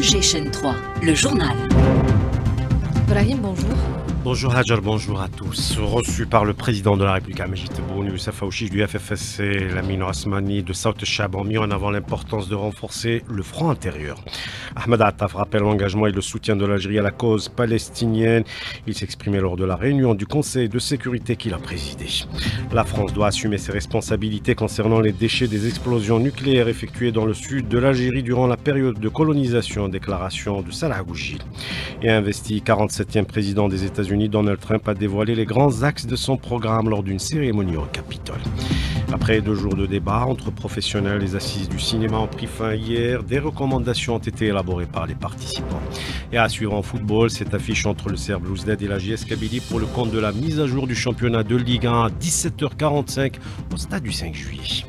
Chaîne 3, le journal. Brahim, bonjour. Bonjour Hajar, bonjour à tous. Reçu par le président de la République, Majid Tebboune, Youssef Faouchi du FFSC, Lamine Osmani de South Chab ont mis en avant l'importance de renforcer le front intérieur. Ahmed Attaf rappelle l'engagement et le soutien de l'Algérie à la cause palestinienne. Il s'exprimait lors de la réunion du Conseil de sécurité qu'il a présidé. La France doit assumer ses responsabilités concernant les déchets des explosions nucléaires effectuées dans le sud de l'Algérie durant la période de colonisation, déclaration de Salah Goujil. Et investi 47e président des États-Unis, Donald Trump a dévoilé les grands axes de son programme lors d'une cérémonie au Capitole. Après 2 jours de débat entre professionnels, les assises du cinéma ont pris fin hier. Des recommandations ont été élaborées par les participants. Et à suivre en football, cette affiche entre le CR Belouizdad et la JS Kabylie pour le compte de la mise à jour du championnat de Ligue 1 à 17h45 au stade du 5 juillet.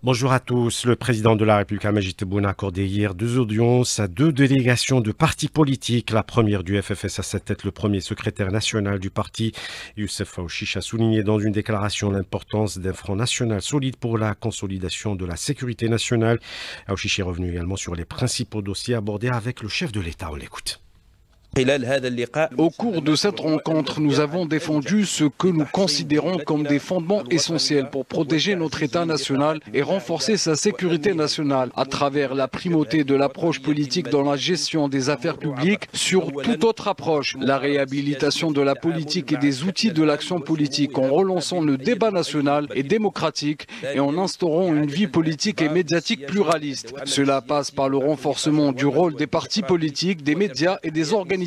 Bonjour à tous. Le président de la République, Majid Tebboune, a accordé hier 2 audiences à 2 délégations de partis politiques. La première du FFS à sa tête, le premier secrétaire national du parti, Youssef Faouchi, a souligné dans une déclaration l'importance d'un front national solide pour la consolidation de la sécurité nationale. Faouchi est revenu également sur les principaux dossiers abordés avec le chef de l'État. On l'écoute. Au cours de cette rencontre, nous avons défendu ce que nous considérons comme des fondements essentiels pour protéger notre État national et renforcer sa sécurité nationale à travers la primauté de l'approche politique dans la gestion des affaires publiques sur toute autre approche, la réhabilitation de la politique et des outils de l'action politique en relançant le débat national et démocratique et en instaurant une vie politique et médiatique pluraliste. Cela passe par le renforcement du rôle des partis politiques, des médias et des organisations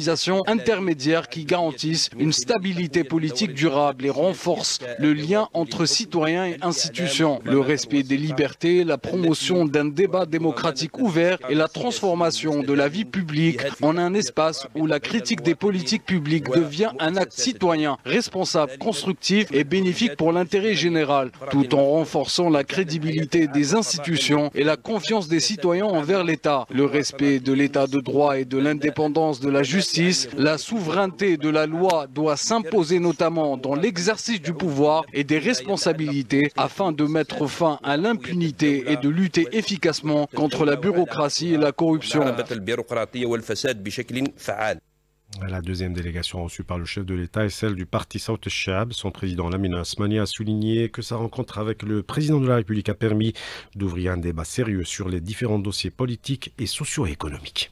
intermédiaires qui garantissent une stabilité politique durable et renforcent le lien entre citoyens et institutions, le respect des libertés, la promotion d'un débat démocratique ouvert et la transformation de la vie publique en un espace où la critique des politiques publiques devient un acte citoyen, responsable, constructif et bénéfique pour l'intérêt général, tout en renforçant la crédibilité des institutions et la confiance des citoyens envers l'État, le respect de l'État de droit et de l'indépendance de la justice. La souveraineté de la loi doit s'imposer notamment dans l'exercice du pouvoir et des responsabilités afin de mettre fin à l'impunité et de lutter efficacement contre la bureaucratie et la corruption. La deuxième délégation reçue par le chef de l'État est celle du parti South Chab. Son président Lamine Osmani a souligné que sa rencontre avec le président de la République a permis d'ouvrir un débat sérieux sur les différents dossiers politiques et socio-économiques.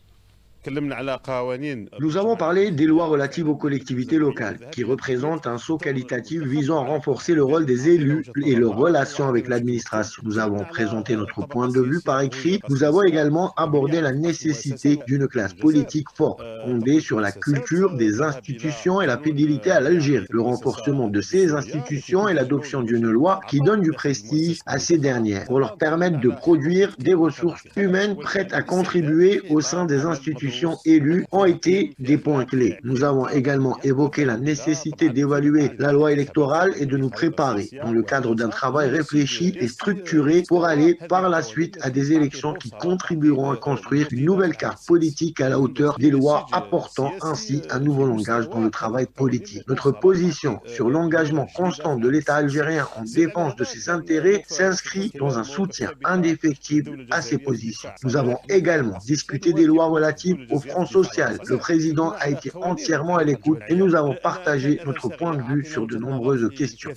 Nous avons parlé des lois relatives aux collectivités locales, qui représentent un saut qualitatif visant à renforcer le rôle des élus et leurs relations avec l'administration. Nous avons présenté notre point de vue par écrit. Nous avons également abordé la nécessité d'une classe politique forte, fondée sur la culture des institutions et la fidélité à l'Algérie, le renforcement de ces institutions et l'adoption d'une loi qui donne du prestige à ces dernières, pour leur permettre de produire des ressources humaines prêtes à contribuer au sein des institutions élus ont été des points clés. Nous avons également évoqué la nécessité d'évaluer la loi électorale et de nous préparer dans le cadre d'un travail réfléchi et structuré pour aller par la suite à des élections qui contribueront à construire une nouvelle carte politique à la hauteur des lois, apportant ainsi un nouveau langage dans le travail politique. Notre position sur l'engagement constant de l'État algérien en défense de ses intérêts s'inscrit dans un soutien indéfectible à ces positions. Nous avons également discuté des lois relatives au front social. Le président a été entièrement à l'écoute et nous avons partagé notre point de vue sur de nombreuses questions.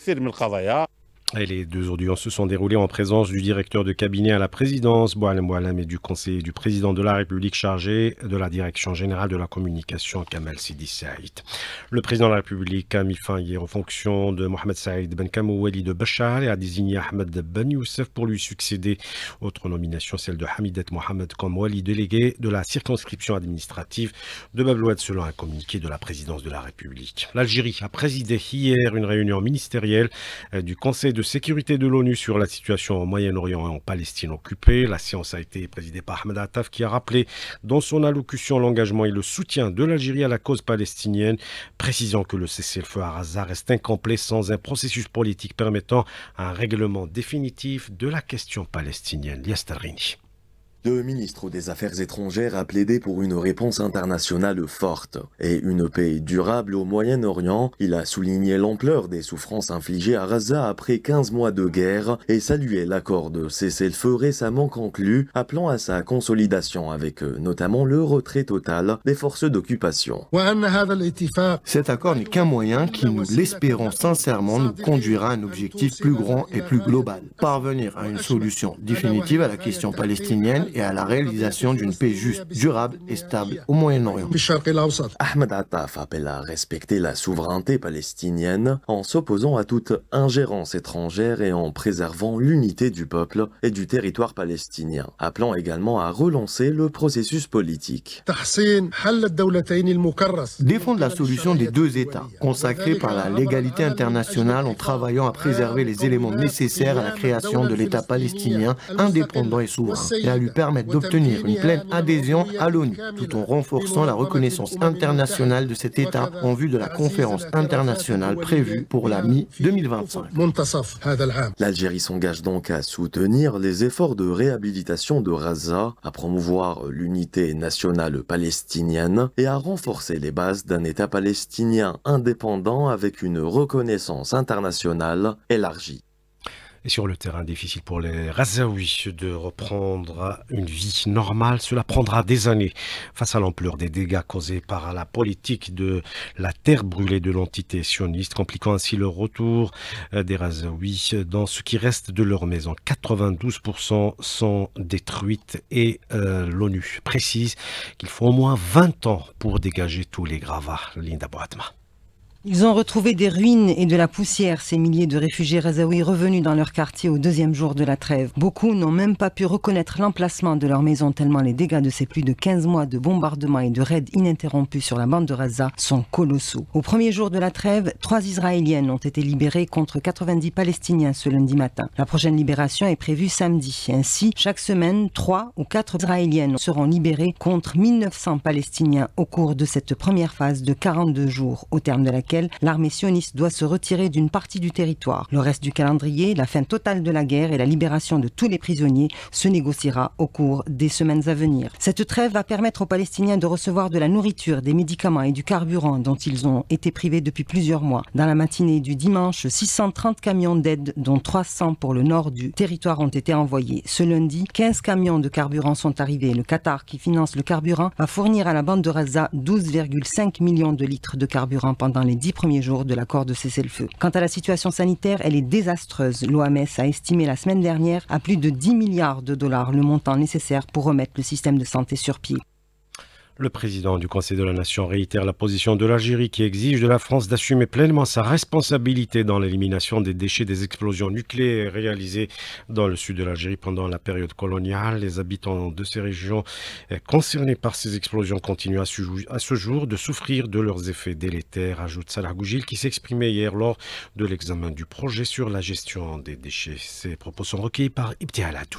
Et les 2 audiences se sont déroulées en présence du directeur de cabinet à la présidence, Boualem Boualem, et du conseiller du président de la République chargé de la direction générale de la communication, Kamel Sidi Saïd. Le président de la République a mis fin hier aux fonctions de Mohamed Saïd Ben Kamou Walid Bachar et a désigné Ahmed Ben Youssef pour lui succéder. Autre nomination, celle de Hamidet Mohamed comme wali délégué de la circonscription administrative de Bab el Oued selon un communiqué de la présidence de la République. L'Algérie a présidé hier une réunion ministérielle du Conseil de sécurité de l'ONU sur la situation au Moyen-Orient et en Palestine occupée. La séance a été présidée par Ahmed Attaf qui a rappelé dans son allocution l'engagement et le soutien de l'Algérie à la cause palestinienne, précisant que le cessez-le-feu à Gaza reste incomplet sans un processus politique permettant un règlement définitif de la question palestinienne. Lias Tarini. Le ministre des Affaires étrangères a plaidé pour une réponse internationale forte et une paix durable au Moyen-Orient. Il a souligné l'ampleur des souffrances infligées à Gaza après 15 mois de guerre et salué l'accord de cessez-le-feu récemment conclu, appelant à sa consolidation avec notamment le retrait total des forces d'occupation. Cet accord n'est qu'un moyen qui, nous l'espérons sincèrement, nous conduira à un objectif plus grand et plus global. Parvenir à une solution définitive à la question palestinienne et à la réalisation d'une paix juste, durable et stable au Moyen-Orient. Ahmed Attaf appelle à respecter la souveraineté palestinienne en s'opposant à toute ingérence étrangère et en préservant l'unité du peuple et du territoire palestinien, appelant également à relancer le processus politique. Défendre la solution des deux États, consacrée par la légalité internationale en travaillant à préserver les éléments nécessaires à la création de l'État palestinien indépendant et souverain, et à lui permettre d'obtenir une pleine adhésion à l'ONU, tout en renforçant la reconnaissance internationale de cet État en vue de la conférence internationale prévue pour la mi-2025. L'Algérie s'engage donc à soutenir les efforts de réhabilitation de Gaza, à promouvoir l'unité nationale palestinienne et à renforcer les bases d'un État palestinien indépendant avec une reconnaissance internationale élargie. Et sur le terrain, difficile pour les Gazaouis de reprendre une vie normale. Cela prendra des années face à l'ampleur des dégâts causés par la politique de la terre brûlée de l'entité sioniste, compliquant ainsi le retour des Gazaouis dans ce qui reste de leur maison. 92% sont détruites et l'ONU précise qu'il faut au moins 20 ans pour dégager tous les gravats. Linda Boatma. Ils ont retrouvé des ruines et de la poussière, ces milliers de réfugiés gazaouis revenus dans leur quartier au deuxième jour de la trêve. Beaucoup n'ont même pas pu reconnaître l'emplacement de leur maison tellement les dégâts de ces plus de 15 mois de bombardements et de raids ininterrompus sur la bande de Gaza sont colossaux. Au premier jour de la trêve, 3 Israéliennes ont été libérées contre 90 Palestiniens ce lundi matin. La prochaine libération est prévue samedi. Ainsi, chaque semaine, 3 ou 4 Israéliennes seront libérées contre 1900 Palestiniens au cours de cette première phase de 42 jours, au terme de laquelle l'armée sioniste doit se retirer d'une partie du territoire. Le reste du calendrier, la fin totale de la guerre et la libération de tous les prisonniers se négociera au cours des semaines à venir. Cette trêve va permettre aux Palestiniens de recevoir de la nourriture, des médicaments et du carburant dont ils ont été privés depuis plusieurs mois. Dans la matinée du dimanche, 630 camions d'aide, dont 300 pour le nord du territoire, ont été envoyés. Ce lundi, 15 camions de carburant sont arrivés. Le Qatar, qui finance le carburant, va fournir à la bande de Gaza 12,5 millions de litres de carburant pendant les 10 premiers jours de l'accord de cessez-le-feu. Quant à la situation sanitaire, elle est désastreuse. L'OMS a estimé la semaine dernière à plus de 10 milliards de dollars le montant nécessaire pour remettre le système de santé sur pied. Le président du Conseil de la Nation réitère la position de l'Algérie qui exige de la France d'assumer pleinement sa responsabilité dans l'élimination des déchets des explosions nucléaires réalisées dans le sud de l'Algérie pendant la période coloniale. Les habitants de ces régions concernés par ces explosions continuent à ce jour de souffrir de leurs effets délétères, ajoute Salah Goujil qui s'exprimait hier lors de l'examen du projet sur la gestion des déchets. Ces propos sont recueillis par Ibti Aladou.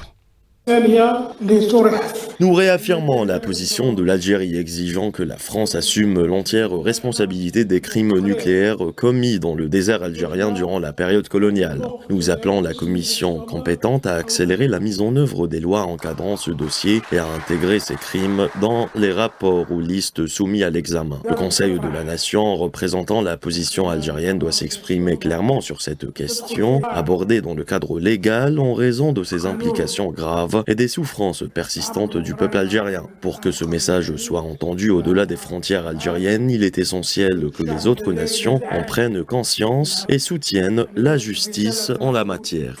Nous réaffirmons la position de l'Algérie exigeant que la France assume l'entière responsabilité des crimes nucléaires commis dans le désert algérien durant la période coloniale. Nous appelons la commission compétente à accélérer la mise en œuvre des lois encadrant ce dossier et à intégrer ces crimes dans les rapports ou listes soumis à l'examen. Le Conseil de la Nation représentant la position algérienne doit s'exprimer clairement sur cette question, abordée dans le cadre légal en raison de ses implications graves et des souffrances persistantes du peuple algérien. Pour que ce message soit entendu au-delà des frontières algériennes, il est essentiel que les autres nations en prennent conscience et soutiennent la justice en la matière.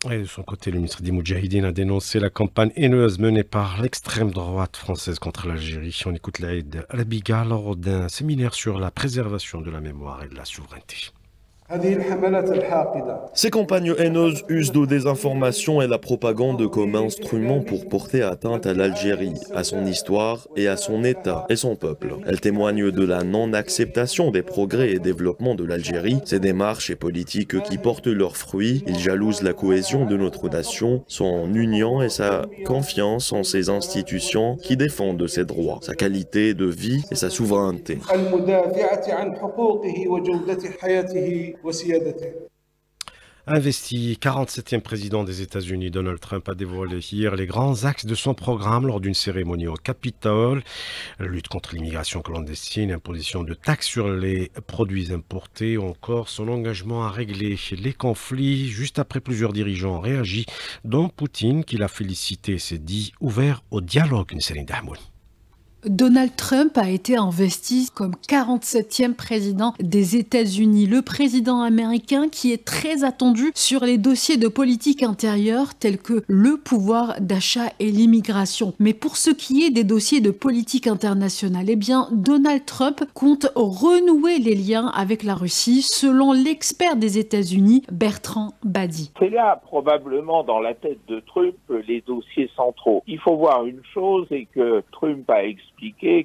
Et de son côté, le ministre des Moudjahidines a dénoncé la campagne haineuse menée par l'extrême droite française contre l'Algérie. On écoute l'Aïd Alabiga lors d'un séminaire sur la préservation de la mémoire et de la souveraineté. Ces campagnes haineuses usent de désinformation et la propagande comme instrument pour porter atteinte à l'Algérie, à son histoire et à son État et son peuple. Elles témoignent de la non-acceptation des progrès et développements de l'Algérie. Ces démarches et politiques qui portent leurs fruits, ils jalousent la cohésion de notre nation, son union et sa confiance en ses institutions qui défendent ses droits, sa qualité de vie et sa souveraineté. Investi, 47e président des États-Unis, Donald Trump a dévoilé hier les grands axes de son programme lors d'une cérémonie au Capitole. Lutte contre l'immigration clandestine, imposition de taxes sur les produits importés ou encore son engagement à régler les conflits. Juste après, plusieurs dirigeants ont réagi, dont Poutine, qui l'a félicité, s'est dit ouvert au dialogue. Céline Dahmoun. Donald Trump a été investi comme 47e président des États-Unis, le président américain qui est très attendu sur les dossiers de politique intérieure tels que le pouvoir d'achat et l'immigration. Mais pour ce qui est des dossiers de politique internationale, eh bien Donald Trump compte renouer les liens avec la Russie, selon l'expert des États-Unis, Bertrand Badi. C'est là probablement dans la tête de Trump les dossiers centraux. Il faut voir une chose, c'est que Trump a expliqué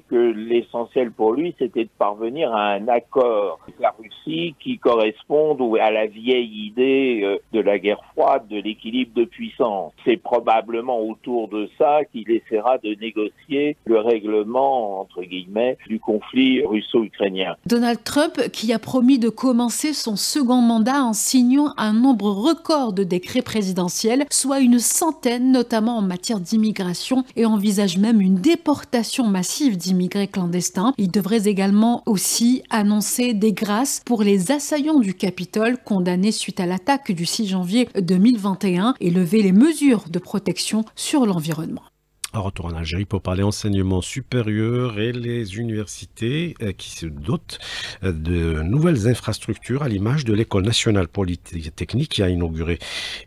que l'essentiel pour lui, c'était de parvenir à un accord avec la Russie qui corresponde à la vieille idée de la guerre froide, de l'équilibre de puissance. C'est probablement autour de ça qu'il essaiera de négocier le règlement, entre guillemets, du conflit russo-ukrainien. Donald Trump, qui a promis de commencer son second mandat en signant un nombre record de décrets présidentiels, soit une centaine, notamment en matière d'immigration, et envisage même une déportation massive d'immigrés clandestins. Il devrait également aussi annoncer des grâces pour les assaillants du Capitole condamnés suite à l'attaque du 6 janvier 2021 et lever les mesures de protection sur l'environnement. Retour en Algérie pour parler enseignement supérieur et les universités qui se dotent de nouvelles infrastructures à l'image de l'École nationale polytechnique qui a inauguré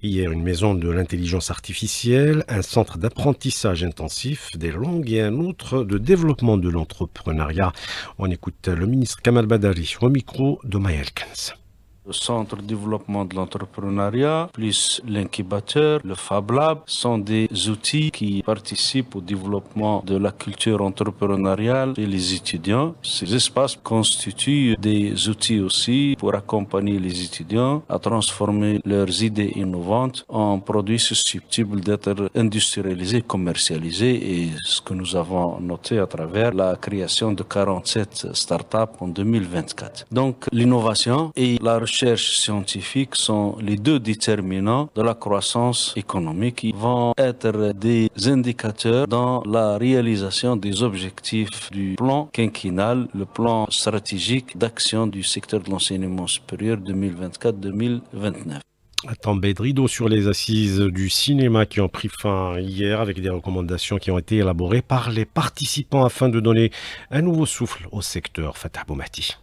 hier une maison de l'intelligence artificielle, un centre d'apprentissage intensif des langues et un autre de développement de l'entrepreneuriat. On écoute le ministre Kamal Badari au micro de Maël Kens. Le centre de développement de l'entrepreneuriat, plus l'incubateur, le Fab Lab, sont des outils qui participent au développement de la culture entrepreneuriale et les étudiants. Ces espaces constituent des outils aussi pour accompagner les étudiants à transformer leurs idées innovantes en produits susceptibles d'être industrialisés, commercialisés, et ce que nous avons noté à travers la création de 47 startups en 2024. Donc l'innovation et la recherche scientifique sont les deux déterminants de la croissance économique qui vont être des indicateurs dans la réalisation des objectifs du plan quinquennal, le plan stratégique d'action du secteur de l'enseignement supérieur 2024-2029. Tombée de rideau sur les assises du cinéma qui ont pris fin hier avec des recommandations qui ont été élaborées par les participants afin de donner un nouveau souffle au secteur. Fatah Boumati.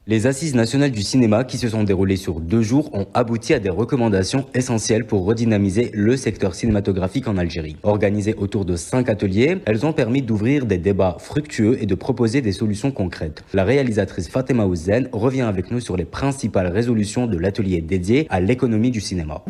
Les assises nationales du cinéma qui se sont déroulées sur 2 jours ont abouti à des recommandations essentielles pour redynamiser le secteur cinématographique en Algérie. Organisées autour de 5 ateliers, elles ont permis d'ouvrir des débats fructueux et de proposer des solutions concrètes. La réalisatrice Fatema Ouzen revient avec nous sur les principales résolutions de l'atelier dédié à l'économie du cinéma.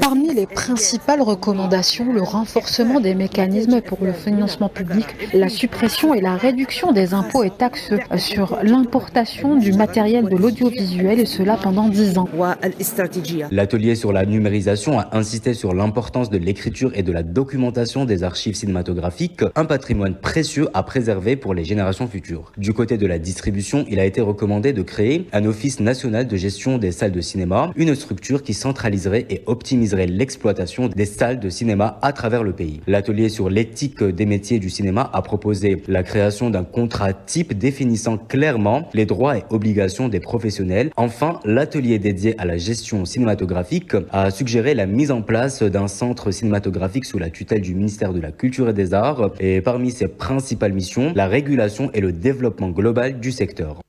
Parmi les principales recommandations, le renforcement des mécanismes pour le financement public, la suppression et la réduction des impôts et taxes sur l'importation du matériel de l'audiovisuel, et cela pendant 10 ans. L'atelier sur la numérisation a insisté sur l'importance de l'écriture et de la documentation des archives cinématographiques, un patrimoine précieux à préserver pour les générations futures. Du côté de la distribution, il a été recommandé de créer un office national de gestion des salles de cinéma, une structure qui centraliserait et optimiserait l'exploitation des salles de cinéma à travers le pays. L'atelier sur l'éthique des métiers du cinéma a proposé la création d'un contrat type définissant clairement les droits et obligations des professionnels. Enfin, l'atelier dédié à la gestion cinématographique a suggéré la mise en place d'un centre cinématographique sous la tutelle du ministère de la Culture et des Arts, et parmi ses principales missions, la régulation et le développement global du secteur.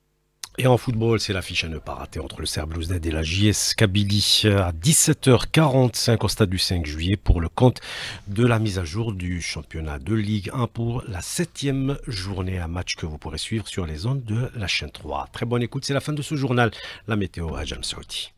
Et en football, c'est l'affiche à ne pas rater entre le Cercle Belouizdad et la JS Kabylie à 17h45 au stade du 5 juillet pour le compte de la mise à jour du championnat de Ligue 1 pour la 7e journée. Un match que vous pourrez suivre sur les ondes de la chaîne 3. Très bonne écoute, c'est la fin de ce journal. La météo à James Sauti.